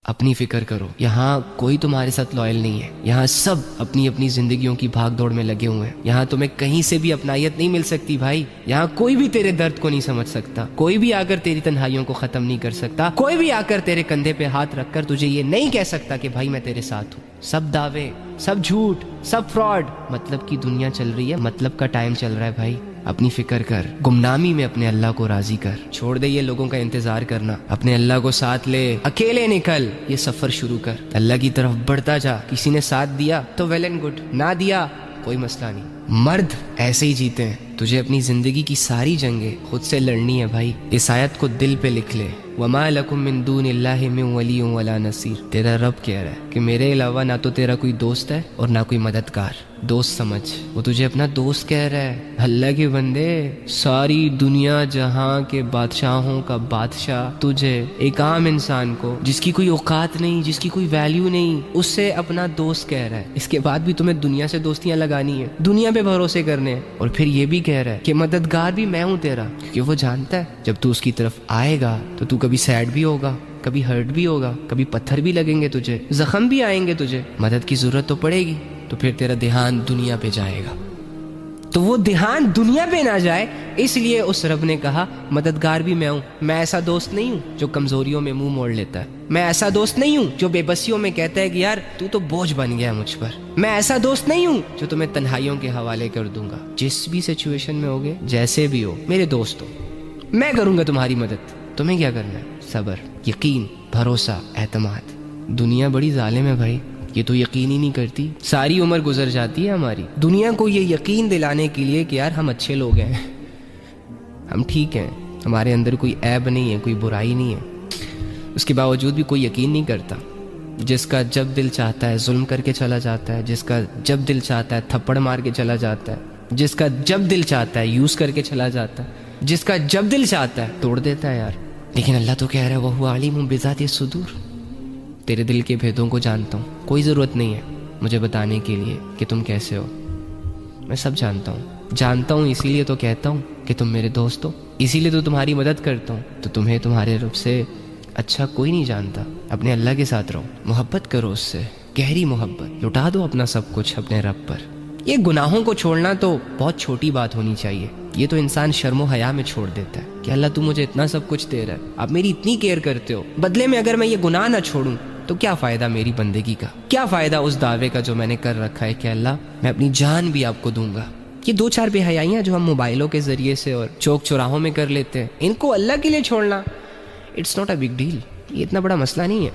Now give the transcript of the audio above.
اپنی فکر کرو. یہاں کوئی تمہارے ساتھ لائل نہیں ہے. یہاں سب اپنی اپنی زندگیوں کی بھاگ دوڑ میں لگے ہوئے ہیں. یہاں تمہیں کہیں سے بھی اپنائیت نہیں مل سکتی بھائی. یہاں کوئی بھی تیرے درد کو نہیں سمجھ سکتا. کوئی بھی آ کر تیری تنہائیوں کو ختم نہیں کر سکتا. کوئی بھی آ کر تیرے کندھے پہ ہاتھ رکھ کر تجھے یہ نہیں کہہ سکتا کہ بھائی میں تیرے ساتھ ہوں. سب دعوے، سب جھوٹ، سب فراڈ. مطلب کی دنیا چل رہی ہے، مطلب کا ٹائم چل رہا ہے بھائی. اپنی فکر کر، گمنامی میں اپنے اللہ کو راضی کر. چھوڑ دے یہ لوگوں کا انتظار کرنا، اپنے اللہ کو ساتھ لے. اکیلے نکل، یہ سفر شروع کر. اللہ کی طرف بڑھتا جا. کسی نے ساتھ دیا تو ویل اینڈ گڈ، نہ دیا کوئی مسئلہ نہیں. مرد ایسے ہی جیتے ہیں. تجھے اپنی زندگی کی ساری جنگیں خود سے لڑنی ہے بھائی. اس آیت کو دل پہ لکھ لے. وَمَا لَكُم مِّن دُونِ اللَّهِ مِن وَلِيٍّ وَلَا نَصِيرٍ. تیرا رب کہہ رہا ہے کہ میرے علاوہ نہ تو تیرا کوئی دوست ہے اور نہ کوئی مددگار. دوست سمجھ، وہ تجھے اپنا دوست کہہ رہا ہے. اللہ کے بندے، ساری دنیا جہاں کے بادشاہوں کا بادشاہ تجھے، ایک عام انسان کو جس کی کوئی اوقات نہیں، جس کی کوئی ویلیو نہیں، اس سے اپنا دوست کہہ رہا ہے. اس کے بعد بھی تمہیں دنیا سے دوستیاں لگانی ہیں، دنیا پہ بھروسے کرنے ہیں. اور پھر یہ بھی کہہ رہا ہے کہ مددگار بھی میں ہوں تیرا. کیونکہ وہ جانتا ہے جب تو اس کی طرف آئے گا تو تو کبھی سیڈ بھی ہوگا، کبھی ہرٹ بھی ہوگا، کبھی پتھر بھی لگیں گے تجھے، زخم بھی آئیں گے تجھے. مدد کی ضرورت تو پڑے گی، تو پھر تیرا دھیان دنیا پہ جائے گا. تو وہ دھیان دنیا پہ نہ جائے، اس لیے اس رب نے کہا مددگار بھی میں ہوں. میں ایسا دوست نہیں ہوں جو کمزوریوں میں منہ موڑ لیتا ہے. میں ایسا دوست نہیں ہوں جو بے بسیوں میں کہتا ہے کہ یار تو بوجھ بن گیا مجھ پر. میں ایسا دوست نہیں ہوں جو تمہیں تنہائیوں کے حوالے کر دوں گا. جس بھی سچویشن میں ہوگے، جیسے بھی ہو، میرے دوست ہو، میں کروں گا تمہاری مدد. تمہیں کیا کرنا ہے؟ صبر، یقین، بھروسہ، اعتماد. دنیا بڑی ظالم ہے بھائی، یہ تو یقین ہی نہیں کرتی. ساری عمر گزر جاتی ہے ہماری دنیا کو یہ یقین دلانے کے لیے کہ یار ہم اچھے لوگ ہیں، ہم ٹھیک ہیں، ہمارے اندر کوئی عیب نہیں ہے، کوئی برائی نہیں ہے. اس کے باوجود بھی کوئی یقین نہیں کرتا. جس کا جب دل چاہتا ہے ظلم کر کے چلا جاتا ہے، جس کا جب دل چاہتا ہے تھپڑ مار کے چلا جاتا ہے، جس کا جب دل چاہتا ہے یوز کر کے چلا جاتا ہے، جس کا جب دل چاہتا ہے توڑ دیتا ہے یار. لیکن اللہ تو کہہ رہا ہے وَهُوَ عَلِيمٌ بِذَاتِ الصُّدُورِ. تیرے دل کے بھیدوں کو جانتا ہوں. کوئی ضرورت نہیں ہے مجھے بتانے کے لیے کہ تم کیسے ہو. میں سب جانتا ہوں. اسی لیے تو کہتا ہوں کہ تم میرے دوست ہو. اسی لیے تو تمہاری مدد کرتا ہوں. تو تمہیں تمہارے رب سے اچھا کوئی نہیں جانتا. اپنے اللہ کے ساتھ رہو، محبت کرو اس سے، گہری محبت. لٹا دو اپنا سب کچھ اپنے رب پر. یہ گناہوں کو چھوڑنا تو بہت چھوٹی بات ہونی چاہیے. یہ تو انسان شرم و حیا میں چھوڑ دیتا ہے کہ اللہ تم مجھے اتنا سب کچھ دے رہا ہے، آپ میری اتنی کیئر کرتے ہو، بدلے میں اگر میں یہ گناہ نہ چھوڑوں تو کیا فائدہ میری بندگی کا؟ کیا فائدہ اس دعوے کا جو میں نے کر رکھا ہے کہ اللہ میں اپنی جان بھی آپ کو دوں گا؟ یہ 2-4 بے حیائیاں جو ہم موبائلوں کے ذریعے سے اور چوک چوراہوں میں کر لیتے ہیں، ان کو اللہ کے لیے چھوڑنا it's not a big deal. یہ اتنا بڑا مسئلہ نہیں ہے.